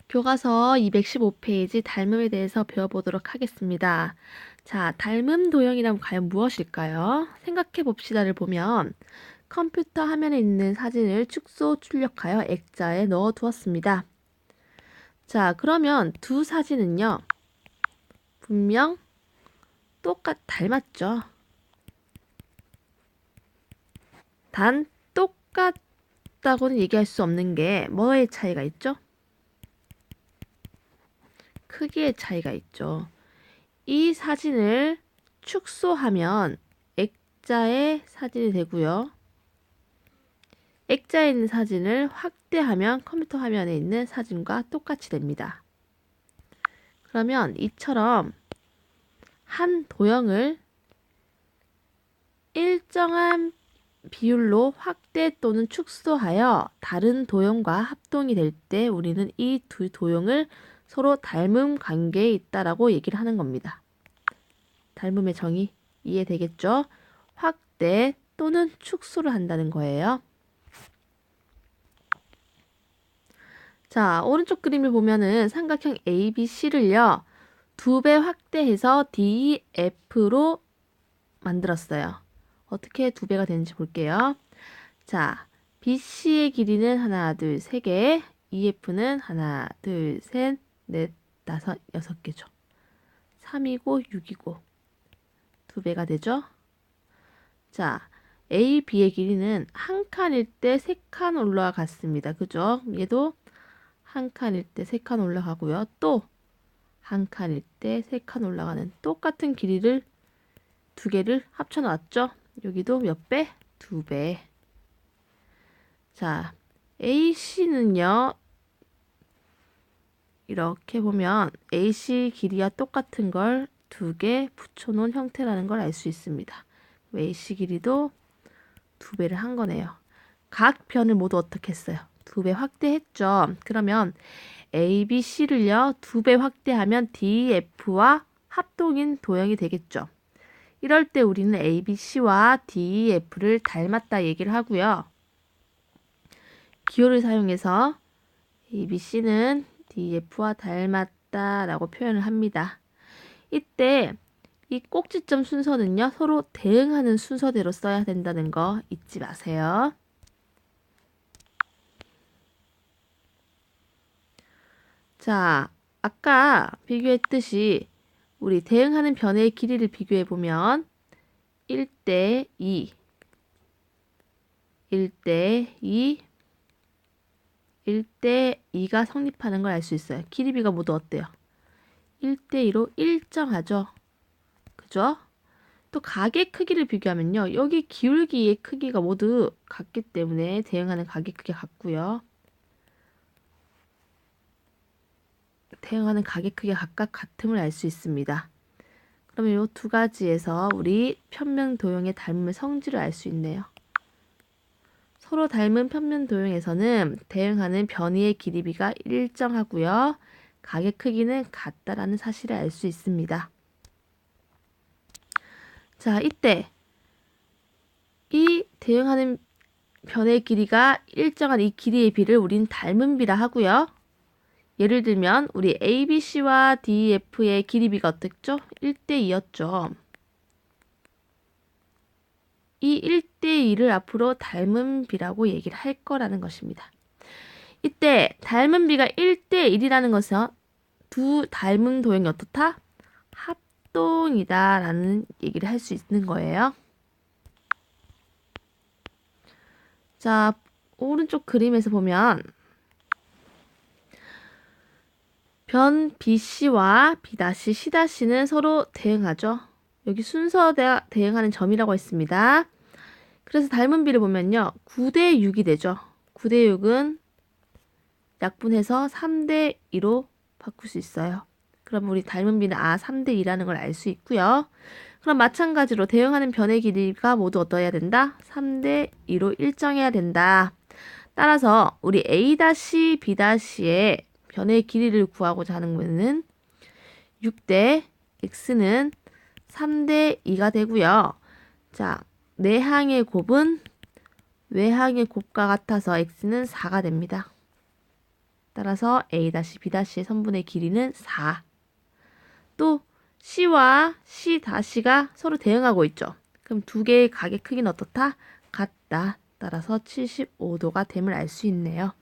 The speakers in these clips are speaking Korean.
교과서 215페이지 닮음에 대해서 배워보도록 하겠습니다. 자, 닮음 도형이란 과연 무엇일까요? 생각해 봅시다를 보면 컴퓨터 화면에 있는 사진을 축소 출력하여 액자에 넣어 두었습니다. 자, 그러면 두 사진은요, 분명 닮았죠. 단 똑같다고는 얘기할 수 없는 게 뭐의 차이가 있죠? 크기의 차이가 있죠. 이 사진을 축소하면 액자의 사진이 되고요. 액자에 있는 사진을 확대하면 컴퓨터 화면에 있는 사진과 똑같이 됩니다. 그러면 이처럼 한 도형을 일정한 비율로 확대 또는 축소하여 다른 도형과 합동이 될 때 우리는 이 두 도형을 서로 닮음 관계에 있다라고 얘기를 하는 겁니다. 닮음의 정의 이해되겠죠? 확대 또는 축소를 한다는 거예요. 자, 오른쪽 그림을 보면은 삼각형 ABC를요. 2배 확대해서 DEF로 만들었어요. 어떻게 2배가 되는지 볼게요. 자, BC의 길이는 하나, 둘, 3개, EF는 하나, 둘, 셋, 넷, 다섯, 6개죠. 3이고 6이고 2배가 되죠. 자, A, B의 길이는 한 칸일 때 3칸 올라갔습니다. 그죠? 얘도 한 칸일 때 3칸 올라가고요. 또 한 칸일 때 3칸 올라가는 똑같은 길이를 2개를 합쳐 놨죠. 여기도 몇 배? 2배. 자, AC는요. 이렇게 보면 AC 길이와 똑같은 걸 2개 붙여놓은 형태라는 걸 알 수 있습니다. AC 길이도 2배를 한 거네요. 각 변을 모두 어떻게 했어요? 2배 확대했죠. 그러면 ABC를요. 2배 확대하면 DEF와 합동인 도형이 되겠죠. 이럴 때 우리는 ABC와 DEF를 닮았다 얘기를 하고요. 기호를 사용해서 ABC는 DEF와 닮았다라고 표현을 합니다. 이때 이 꼭지점 순서는요. 서로 대응하는 순서대로 써야 된다는 거 잊지 마세요. 자, 아까 비교했듯이 우리 대응하는 변의 길이를 비교해 보면 1대 2, 1대 2, 1대 2가 성립하는 걸 알 수 있어요. 길이비가 모두 어때요? 1대 2로 일정하죠. 그죠? 또 각의 크기를 비교하면요. 여기 기울기의 크기가 모두 같기 때문에 대응하는 각의 크기가 같고요. 대응하는 각의 크기가 각각 같음을 알 수 있습니다. 그러면 이 두 가지에서 우리 편면 도형의 닮음의 성질을 알 수 있네요. 서로 닮은 편면 도형에서는 대응하는 변이의 길이비가 일정하고요. 각의 크기는 같다라는 사실을 알 수 있습니다. 자, 이때 이 대응하는 변의 길이가 일정한 이 길이의 비를 우린 닮은 비라 하고요. 예를 들면 우리 ABC와 DEF의 길이비가 어땠죠? 1대 2였죠. 이 1대 2를 앞으로 닮은 비라고 얘기를 할 거라는 것입니다. 이때 닮은 비가 1대 1이라는 것은 두 닮은 도형이 어떻다? 합동이다 라는 얘기를 할 수 있는 거예요. 자, 오른쪽 그림에서 보면 변 BC와 B-C'는 서로 대응하죠. 여기 순서 대응하는 점이라고 했습니다. 그래서 닮은 비를 보면요. 9대 6이 되죠. 9대 6은 약분해서 3대 2로 바꿀 수 있어요. 그럼 우리 닮은 비는 3대 2라는 걸 알 수 있고요. 그럼 마찬가지로 대응하는 변의 길이가 모두 어떠해야 된다? 3대 2로 일정해야 된다. 따라서 우리 A-, B-의 변의 길이를 구하고자 하는 거는 6대 x는 3대 2가 되고요. 자, 내항의 곱은 외항의 곱과 같아서 x는 4가 됩니다. 따라서 A-B'의 선분의 길이는 4. 또 C와 C-가 서로 대응하고 있죠. 그럼 두 개의 각의 크기는 어떻다? 같다. 따라서 75도가 됨을 알 수 있네요.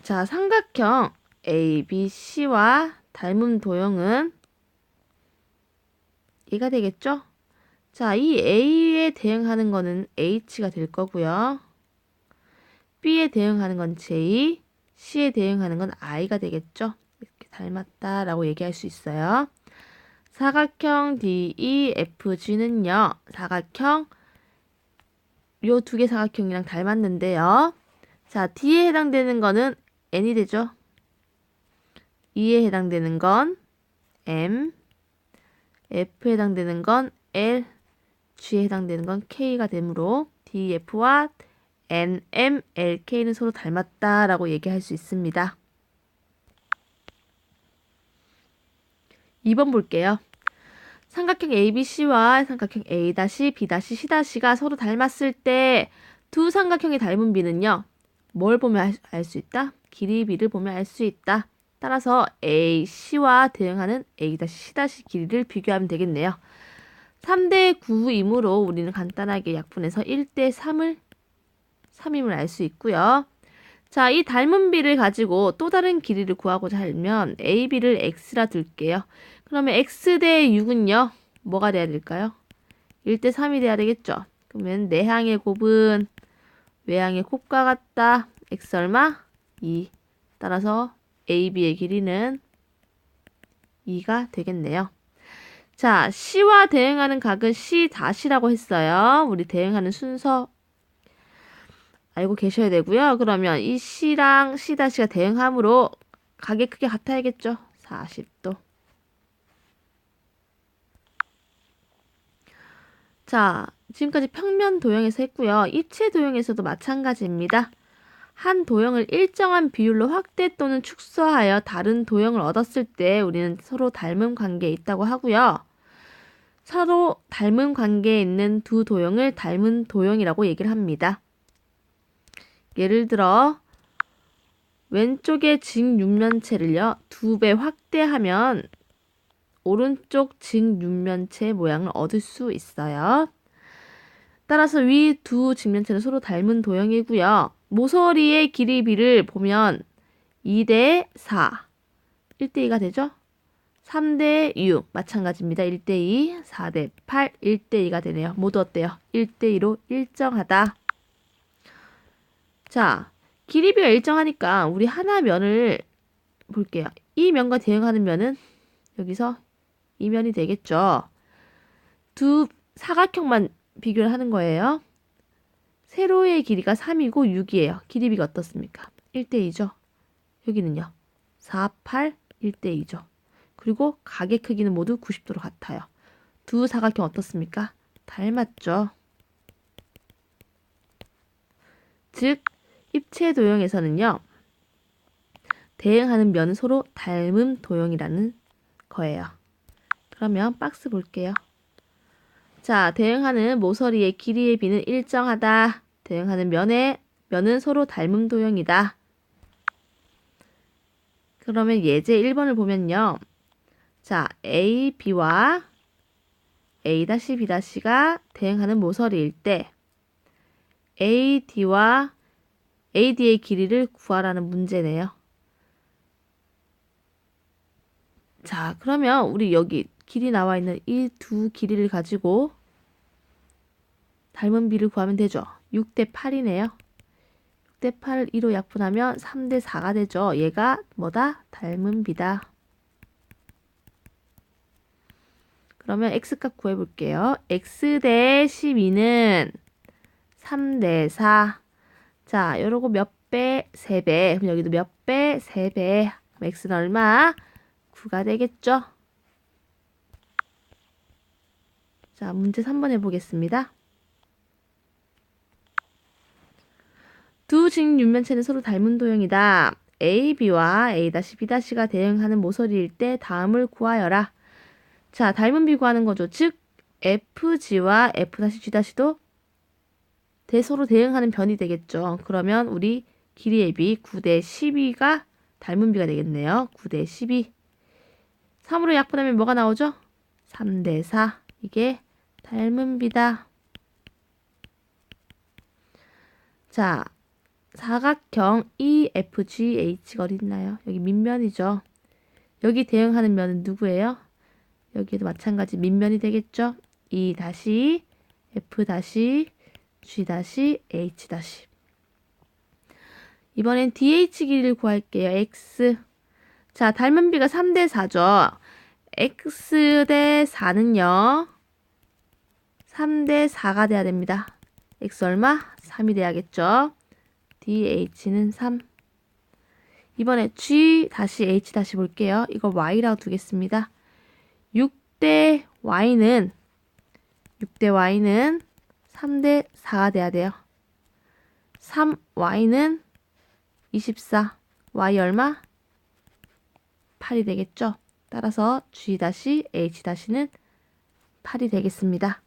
자, 삼각형 ABC와 닮은 도형은 얘가 되겠죠? 자, 이 A에 대응하는 거는 H가 될 거고요. B에 대응하는 건 J, C에 대응하는 건 I가 되겠죠? 이렇게 닮았다라고 얘기할 수 있어요. 사각형 DEFG는요. 사각형 요 두 개 사각형이랑 닮았는데요. 자, D에 해당되는 거는 N이 되죠. E에 해당되는 건 M, F에 해당되는 건 L, G에 해당되는 건 K가 되므로 DEF와 NMLK는 서로 닮았다라고 얘기할 수 있습니다. 2번 볼게요. 삼각형 ABC와 삼각형 A-B-C-C가 서로 닮았을 때 두 삼각형의 닮은 비는요. 뭘 보면 알 수 있다? 길이 비를 보면 알 수 있다. 따라서 AC와 대응하는 A-C' 길이를 비교하면 되겠네요. 3대 9이므로 우리는 간단하게 약분해서 1대 3임을 알 수 있고요. 자, 이 닮은 비를 가지고 또 다른 길이를 구하고자 하면 AB를 X라 둘게요. 그러면 X 대 6은요. 뭐가 돼야 될까요? 1대 3이 돼야 되겠죠. 그러면 내항의 곱은 외항의 곱과 같다. X 얼마? 2. 따라서 AB의 길이는 2가 되겠네요. 자, C와 대응하는 각은 C-라고 했어요. 우리 대응하는 순서 알고 계셔야 되고요. 그러면 이 C랑 C-가 대응함으로 각의 크기 같아야겠죠. 40도. 자, 지금까지 평면 도형에서 했고요. 입체 도형에서도 마찬가지입니다. 한 도형을 일정한 비율로 확대 또는 축소하여 다른 도형을 얻었을 때 우리는 서로 닮은 관계에 있다고 하고요. 서로 닮은 관계에 있는 두 도형을 닮은 도형이라고 얘기를 합니다. 예를 들어 왼쪽의 직육면체를요 2배 확대하면 오른쪽 직육면체의 모양을 얻을 수 있어요. 따라서 위 두 직면체는 서로 닮은 도형이고요. 모서리의 길이 비를 보면 2대 4, 1대 2가 되죠? 3대 6, 마찬가지입니다. 1대 2, 4대 8, 1대 2가 되네요. 모두 어때요? 1대 2로 일정하다. 자, 길이비가 일정하니까 우리 하나 면을 볼게요. 이 면과 대응하는 면은 여기서 이 면이 되겠죠. 두 사각형만 비교를 하는 거예요. 세로의 길이가 3이고 6이에요. 길이비가 어떻습니까? 1대 2죠. 여기는요. 4, 8, 1대 2죠. 그리고 각의 크기는 모두 90도로 같아요. 두 사각형 어떻습니까? 닮았죠. 즉 입체 도형에서는요. 대응하는 면은 서로 닮은 도형이라는 거예요. 그러면 박스 볼게요. 자, 대응하는 모서리의 길이의 비는 일정하다. 대응하는 면은 서로 닮은 도형이다. 그러면 예제 1번을 보면요. 자, A, B와 A-B-가 대응하는 모서리일 때 AD와 AD의 길이를 구하라는 문제네요. 자, 그러면 우리 여기 길이 나와 있는 이 두 길이를 가지고 닮은 비를 구하면 되죠. 6대 8이네요. 6대 8을 2로 약분하면 3대 4가 되죠. 얘가 뭐다? 닮은 비다. 그러면 x값 구해볼게요. x 대 12는 3대 4. 자, 요러고 몇 배? 3배. 그럼 여기도 몇 배? 3배. 그럼 x는 얼마? 9가 되겠죠? 자, 문제 3번 해보겠습니다. 두 직육면체는 서로 닮은 도형이다. A, B와 A-B-가 대응하는 모서리일 때 다음을 구하여라. 자, 닮은 비 구하는 거죠. 즉, FG와 F-G도 서로 대응하는 변이 되겠죠. 그러면 우리 길이의 비 9대 12가 닮은 비가 되겠네요. 9대 12. 3으로 약분하면 뭐가 나오죠? 3대 4. 이게 닮은 비다. 자, 사각형 EFGH가 어디 있나요? 여기 밑면이죠. 여기 대응하는 면은 누구예요? 여기에도 마찬가지 밑면이 되겠죠. E 다시 F 다시 G 다시 H 다시. 이번엔 DH 길이를 구할게요. X. 자, 닮은 비가 3대 4죠. X 대 4는요. 3대 4가 돼야 됩니다. X 얼마? 3이 돼야겠죠. DH는 3. 이번에 G 다시 H 다시 볼게요. 이거 Y라고 두겠습니다. 6대 Y는 3대 4가 돼야 돼요. 3Y는 24. Y 얼마? 8이 되겠죠. 따라서 G 다시 H 다시는 8이 되겠습니다.